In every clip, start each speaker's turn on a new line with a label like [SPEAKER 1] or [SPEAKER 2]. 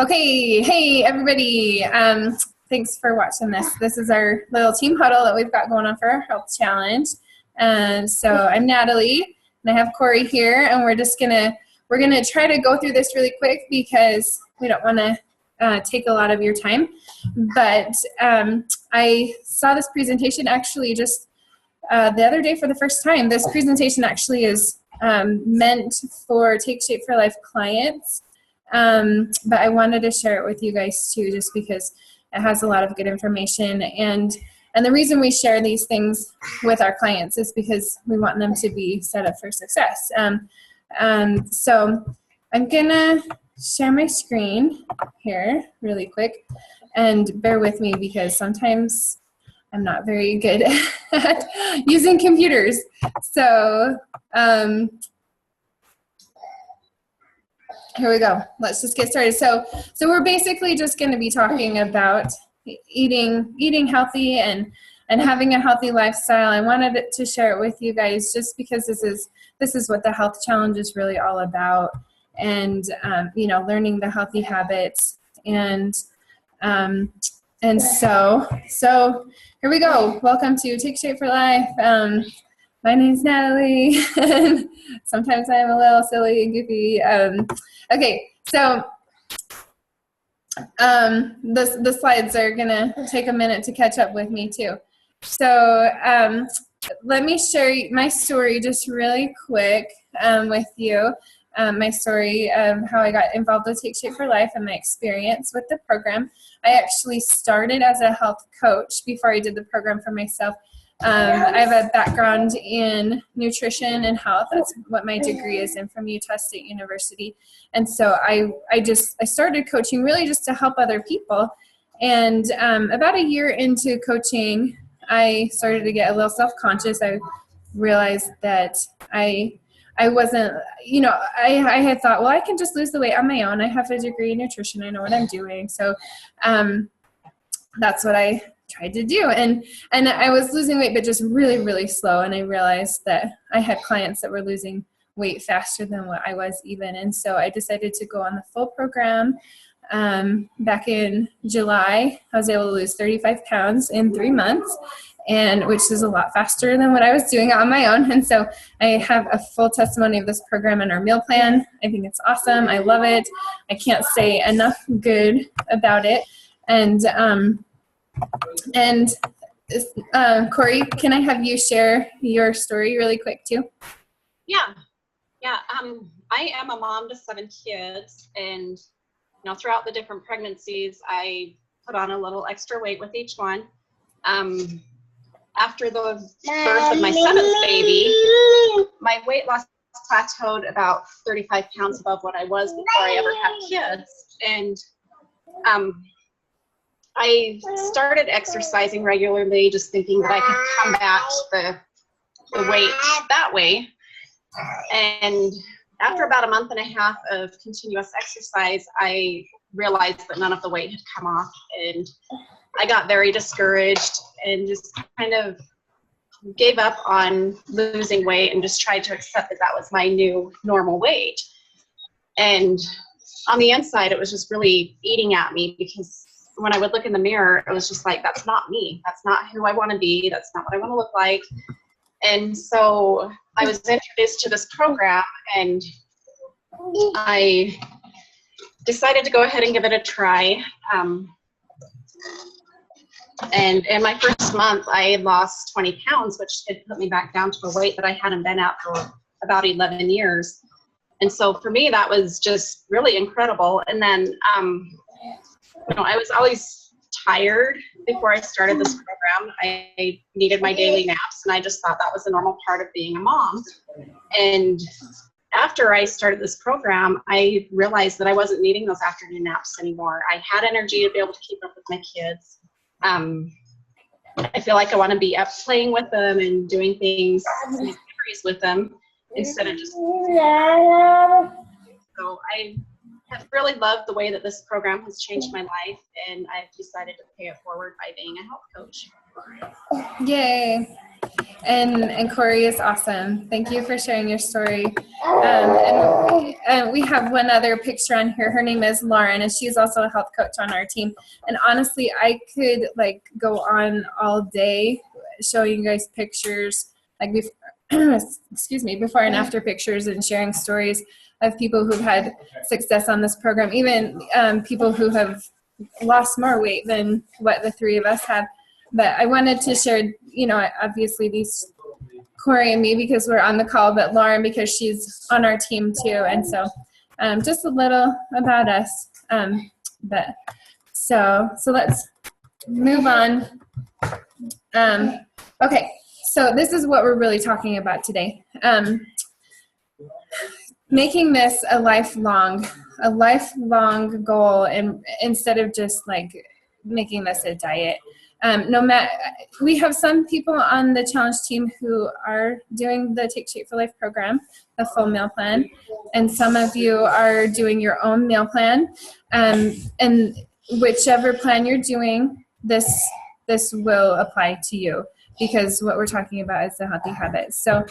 [SPEAKER 1] Okay, hey everybody. Thanks for watching this. This is our little team huddle that we've got going on for our health challenge. And so I'm Natalie, and I have Corey here, and we're gonna try to go through this really quick because we don't want to take a lot of your time. But I saw this presentation actually just the other day for the first time. This presentation actually is meant for Take Shape for Life clients. But I wanted to share it with you guys too, just because it has a lot of good information. And the reason we share these things with our clients is because we want them to be set up for success. So I'm gonna share my screen here really quick, and bear with me because sometimes I'm not very good at using computers. So here we go. Let's just get started. So we're basically just going to be talking about eating healthy and having a healthy lifestyle. I wanted to share it with you guys just because this is what the health challenge is really all about, and learning the healthy habits and so here we go. Welcome to Take Shape for Life. My name's Natalie, and sometimes I'm a little silly and goofy. Okay, so the slides are gonna take a minute to catch up with me too. So let me share my story just really quick with you. My story of how I got involved with Take Shape for Life and my experience with the program. I actually started as a health coach before I did the program for myself. I have a background in nutrition and health. That's what my degree is in from Utah State University. And so I started coaching really just to help other people. And about a year into coaching, I started to get a little self-conscious. I realized that I wasn't, I had thought, well, I can just lose the weight on my own. I have a degree in nutrition. I know what I'm doing. So that's what I tried to do. And I was losing weight, but just really, really slow. And I realized that I had clients that were losing weight faster than what I was even. And so I decided to go on the full program. Back in July, I was able to lose 35 pounds in 3 months, and which is a lot faster than what I was doing on my own. And so I have a full testimony of this program and our meal plan. I think it's awesome. I love it. I can't say enough good about it. And Corey, can I have you share your story really quick too?
[SPEAKER 2] Yeah. I am a mom to 7 kids, and throughout the different pregnancies, I put on a little extra weight with each one. After the birth of my 7th baby, my weight loss plateaued about 35 pounds above what I was before I ever had kids. And I started exercising regularly, just thinking that I could combat the weight that way. And after about a month and a half of continuous exercise, I realized that none of the weight had come off, and I got very discouraged and just kind of gave up on losing weight and just tried to accept that that was my new normal weight. And on the inside, it was just really eating at me, because when I would look in the mirror, it was just like, that's not me. That's not who I want to be. That's not what I want to look like. And so I was introduced to this program, and I decided to go ahead and give it a try. And in my first month, I had lost 20 pounds, which had put me back down to a weight that I hadn't been at for about 11 years. And so for me, that was just really incredible. And then, I was always tired before I started this program. I needed my daily naps, and I just thought that was a normal part of being a mom. And after I started this program, I realized that I wasn't needing those afternoon naps anymore. I had energy to be able to keep up with my kids. I feel like I want to be up playing with them and doing things with them instead of just. So I have really loved the way that this program has changed my life, and I've decided to pay it forward by being a health coach.
[SPEAKER 1] Yay. And Corey is awesome. Thank you for sharing your story. And we have one other picture on here. Her name is Lauren, and she's also a health coach on our team. And honestly, I could like go on all day showing you guys pictures, like before and after pictures, and sharing stories of people who've had success on this program, even people who have lost more weight than what the three of us have. But I wanted to share, obviously these Corey and me because we're on the call, but Lauren because she's on our team too. And so just a little about us. So let's move on. Okay, so this is what we're really talking about today. Making this a lifelong goal, and instead of just like making this a diet. We have some people on the challenge team who are doing the Take Shape for Life program, the full meal plan, and some of you are doing your own meal plan. And whichever plan you're doing, this will apply to you, because what we're talking about is the healthy habits. So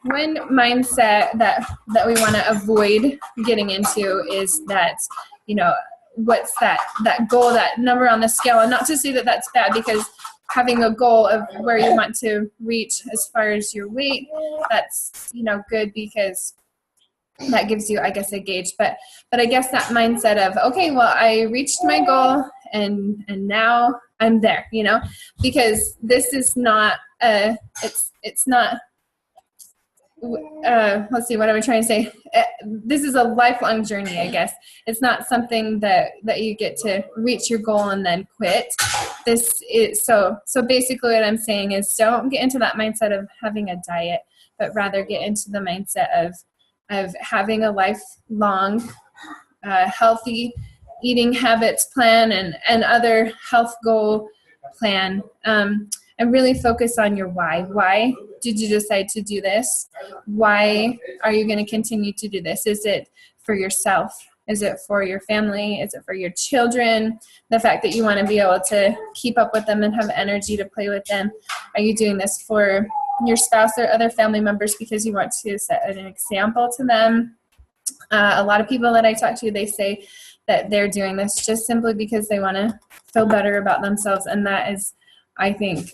[SPEAKER 1] one mindset that we want to avoid getting into is that, what's that goal, that number on the scale. And not to say that that's bad, because having a goal of where you want to reach as far as your weight, that's, good, because that gives you, I guess, a gauge. But I guess that mindset of, okay, well, I reached my goal and now I'm there, because this is not it's not, let's see, what am I trying to say? This is a lifelong journey, I guess. It's not something that you get to reach your goal and then quit. This is so basically what I'm saying is, don't get into that mindset of having a diet, but rather get into the mindset of having a lifelong healthy eating habits plan and other health goal plan, and really focus on your why. Why did you decide to do this? Why are you going to continue to do this? Is it for yourself? Is it for your family? Is it for your children? The fact that you want to be able to keep up with them and have energy to play with them. Are you doing this for your spouse or other family members because you want to set an example to them? A lot of people that I talk to, they say that they're doing this just simply because they want to feel better about themselves. And that is, I think,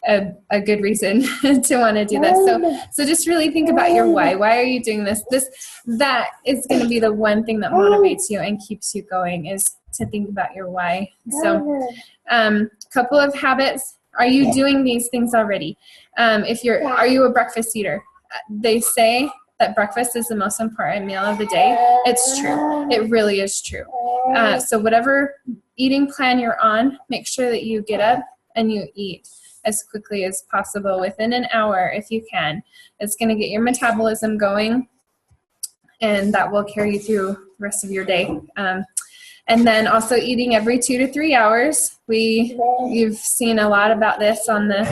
[SPEAKER 1] a good reason to want to do this. So just really think about your why. Why are you doing this? That is going to be the one thing that motivates you and keeps you going, is to think about your why. So couple of habits. Are you doing these things already? Are you a breakfast eater? They say that breakfast is the most important meal of the day. It's true. It really is true. So whatever eating plan you're on, make sure that you get up and you eat as quickly as possible, within an hour if you can. It's going to get your metabolism going, and that will carry you through the rest of your day. And then also eating every 2 to 3 hours. You've seen a lot about this on the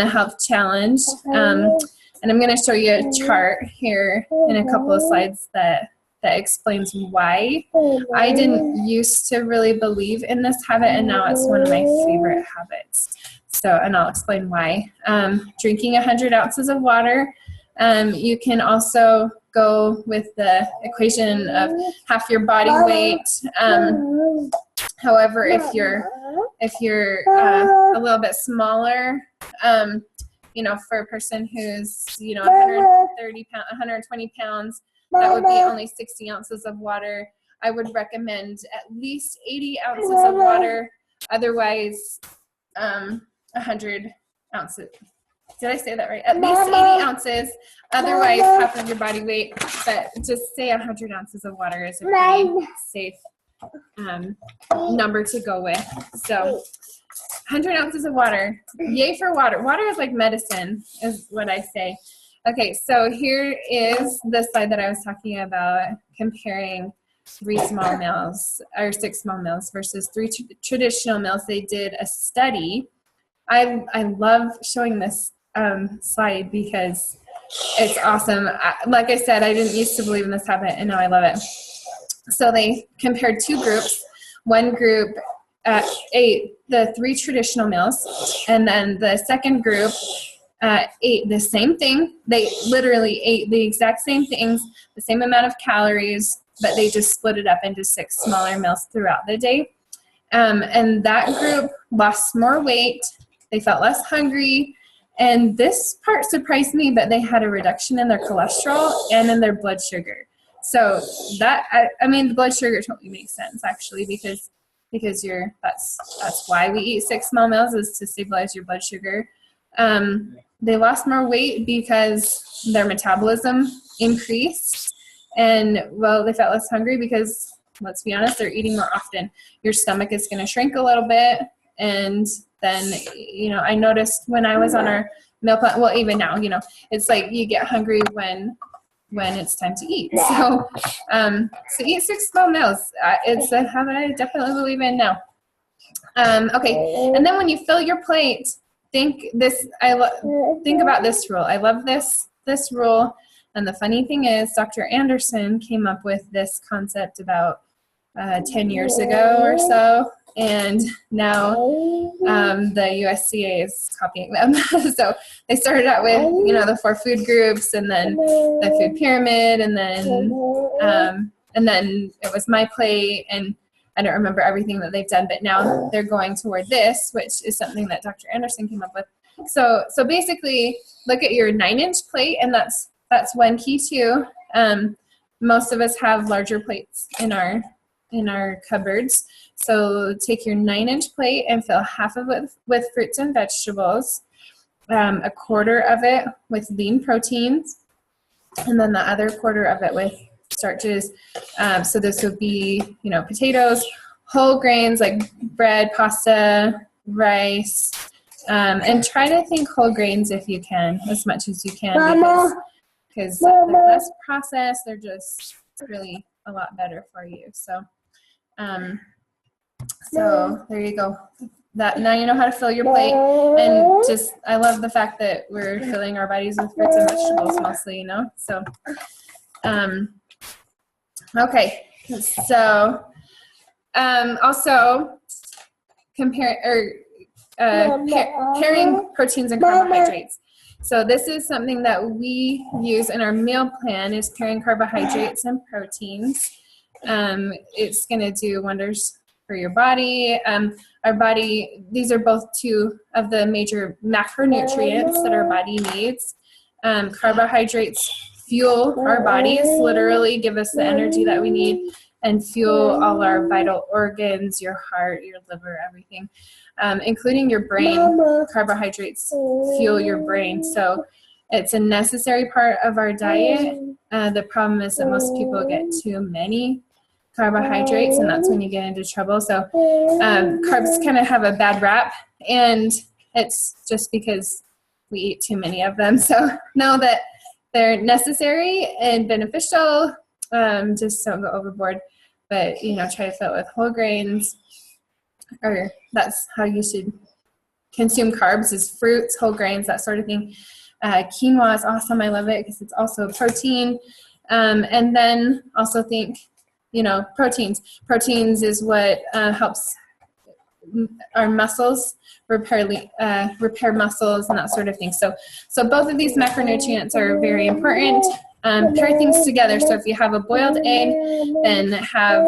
[SPEAKER 1] health challenge. And I'm going to show you a chart here in a couple of slides that explains why. I didn't used to really believe in this habit, and now it's one of my favorite habits. And I'll explain why. Drinking 100 ounces of water. You can also go with the equation of half your body weight. However, if you're a little bit smaller, for a person who's 120 pounds, that would be only 60 ounces of water. I would recommend at least 80 ounces of water. Otherwise, 100 ounces. Did I say that right? At least 80 ounces. Otherwise, half of your body weight. But just say 100 ounces of water is a pretty safe number to go with. So 100 ounces of water. Yay for water. Water is like medicine, is what I say. Okay, so here is the slide that I was talking about, comparing 3 small meals or 6 small meals versus 3 traditional meals. They did a study. I love showing this slide because it's awesome. Like I said, I didn't used to believe in this habit, and now I love it. So they compared 2 groups. One group ate the 3 traditional meals, and then the second group ate the same thing. They literally ate the exact same things, the same amount of calories, but they just split it up into 6 smaller meals throughout the day. And that group lost more weight. They felt less hungry. And this part surprised me, but they had a reduction in their cholesterol and in their blood sugar. So that, I mean, the blood sugar totally makes sense, actually, because that's why we eat 6 small meals, is to stabilize your blood sugar. They lost more weight because their metabolism increased, and well, they felt less hungry because, let's be honest, they're eating more often. Your stomach is going to shrink a little bit, and then, I noticed when I was on our meal plan, well, even now, it's like you get hungry when it's time to eat. So eat 6 small meals. It's a habit I definitely believe in now. Okay, and then when you fill your plate, think about this rule. I love this rule. And the funny thing is, Dr. Anderson came up with this concept about 10 years ago or so, and now the USDA is copying them. So they started out with the 4 food groups, and then the food pyramid, and then it was my plate, and I don't remember everything that they've done, but now they're going toward this, which is something that Dr. Anderson came up with. So basically, look at your 9-inch plate, and that's one key too. Most of us have larger plates in our cupboards. So take your 9-inch plate and fill half of it with fruits and vegetables, a quarter of it with lean proteins, and then the other quarter of it with starches. So this would be, potatoes, whole grains like bread, pasta, rice, and try to think whole grains if you can, as much as you can, because they're less processed. They're just really a lot better for you. So there you go. That now you know how to fill your plate, and I love the fact that we're filling our bodies with fruits and vegetables mostly, So, okay. So, also pairing proteins and carbohydrates. So this is something that we use in our meal plan, is pairing carbohydrates and proteins. It's going to do wonders for your body. Our body, these are both 2 of the major macronutrients that our body needs. Carbohydrates fuel our bodies, literally give us the energy that we need, and fuel all our vital organs, your heart, your liver, everything, including your brain. Carbohydrates fuel your brain. So it's a necessary part of our diet. The problem is that most people get too many carbohydrates, and that's when you get into trouble. So carbs kind of have a bad rap, and it's just because we eat too many of them. So know that they're necessary and beneficial. Just don't go overboard, but try to fill it with whole grains, or that's how you should consume carbs, is fruits, whole grains, that sort of thing. Quinoa is awesome. I love it because it's also protein. And then also think, proteins. Proteins is what helps our muscles repair muscles and that sort of thing. So both of these macronutrients are very important. Pair things together. So if you have a boiled egg, then have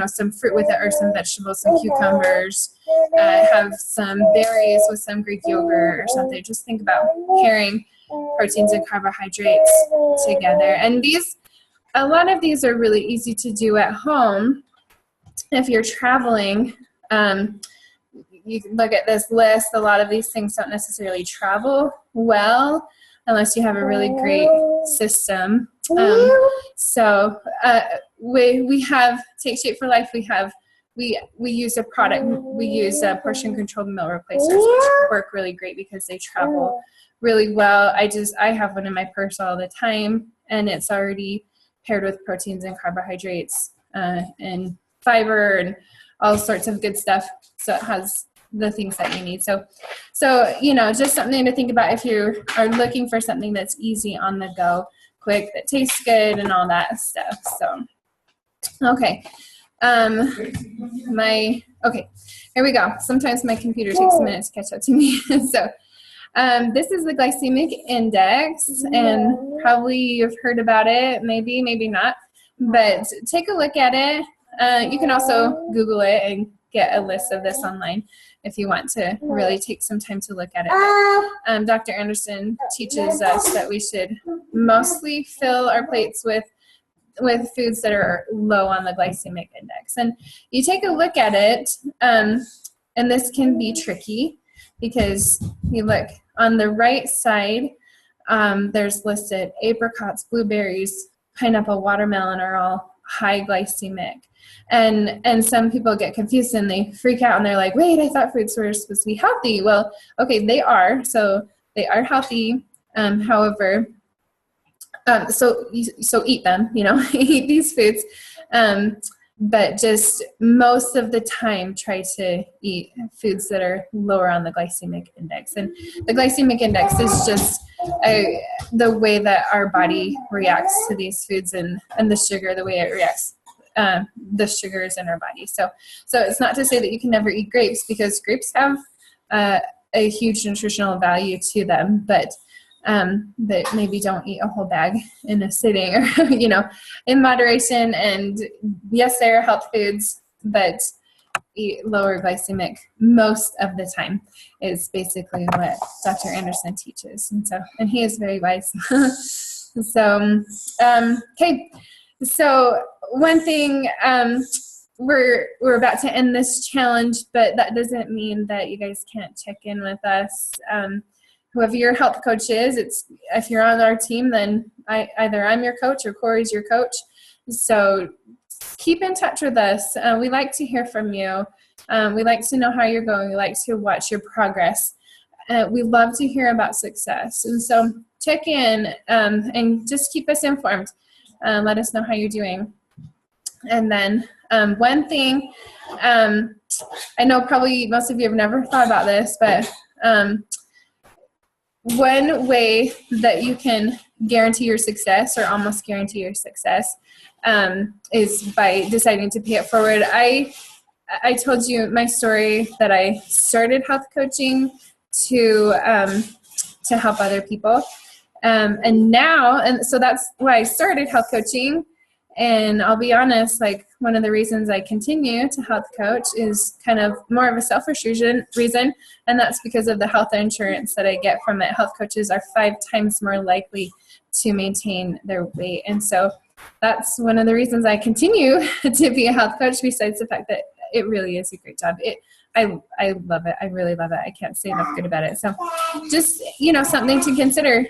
[SPEAKER 1] some fruit with it, or some vegetables, some cucumbers. Have some berries with some Greek yogurt or something. Just think about pairing proteins and carbohydrates together. And a lot of these are really easy to do at home. If you're traveling, you can look at this list. A lot of these things don't necessarily travel well unless you have a really great system. We have Take Shape for Life. We use a product. We use portion controlled meal replacers, which work really great because they travel really well. I have one in my purse all the time, and it's already paired with proteins and carbohydrates and fiber and all sorts of good stuff. So it has the things that you need. So just something to think about if you are looking for something that's easy on the go, quick, that tastes good and all that stuff. So, okay. Here we go. Sometimes my computer takes a minute to catch up to me. So This is the glycemic index, and probably you've heard about it, maybe, maybe not, but take a look at it. You can also Google it and get a list of this online if you want to really take some time to look at it. But, Dr. Anderson teaches us that we should mostly fill our plates with foods that are low on the glycemic index. And you take a look at it, and this can be tricky because you look on the right side, there's listed apricots, blueberries, pineapple, watermelon are all high glycemic. And some people get confused and they freak out and they're like, wait, I thought fruits were supposed to be healthy. Well, okay, they are. So they are healthy. However, so eat them, eat these foods. But just most of the time, try to eat foods that are lower on the glycemic index. And the glycemic index is just the way that our body reacts to these foods and the sugar, the way it reacts, the sugars in our body. So it's not to say that you can never eat grapes, because grapes have a huge nutritional value to them, but maybe don't eat a whole bag in a sitting, or in moderation. And yes, they are health foods, but eat lower glycemic most of the time is basically what Dr. Anderson teaches. And he is very wise. Okay. So one thing, we're about to end this challenge, but that doesn't mean that you guys can't check in with us. Whoever your health coach is, if you're on our team, then either I'm your coach or Corey's your coach. So keep in touch with us. We like to hear from you. We like to know how you're going. We like to watch your progress. We love to hear about success. And so check in and just keep us informed. Let us know how you're doing. And then one thing, I know probably most of you have never thought about this, but one way that you can guarantee your success, or almost guarantee your success, is by deciding to pay it forward. I told you my story that I started health coaching to help other people. And so that's why I started health coaching. And I'll be honest, like, one of the reasons I continue to health coach is kind of more of a selfish reason, and that's because of the health insurance that I get from it. Health coaches are 5 times more likely to maintain their weight. And so that's one of the reasons I continue to be a health coach, besides the fact that it really is a great job. I love it. I really love it. I can't say enough good about it. So just, something to consider,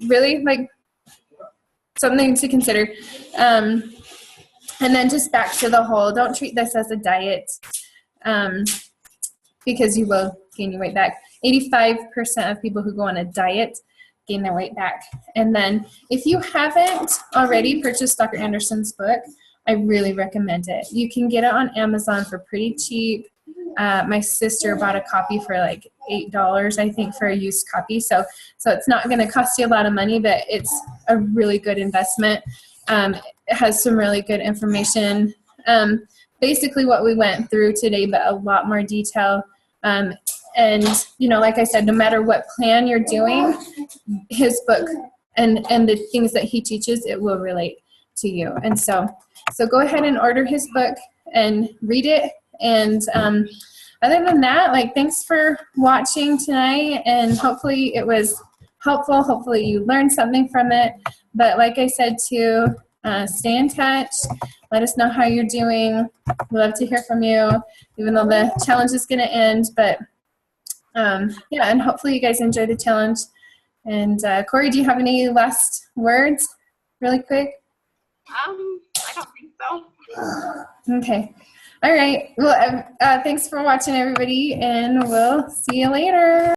[SPEAKER 1] really, like, something to consider. And then just back to the whole, don't treat this as a diet, because you will gain your weight back. 85% of people who go on a diet gain their weight back. And then if you haven't already purchased Dr. Anderson's book, I really recommend it. You can get it on Amazon for pretty cheap. My sister bought a copy for like $8, I think, for a used copy. So it's not going to cost you a lot of money, but it's a really good investment. It has some really good information. Basically what we went through today, but a lot more detail. And, like I said, no matter what plan you're doing, his book and the things that he teaches, it will relate to you. And so go ahead and order his book and read it. And other than that, thanks for watching tonight, and hopefully it was helpful. Hopefully you learned something from it. But like I said too, stay in touch. Let us know how you're doing. We love to hear from you, even though the challenge is going to end. But and hopefully you guys enjoy the challenge. And Corey, do you have any last words really quick?
[SPEAKER 2] I don't think so.
[SPEAKER 1] Okay. All right. Well, thanks for watching, everybody, and we'll see you later.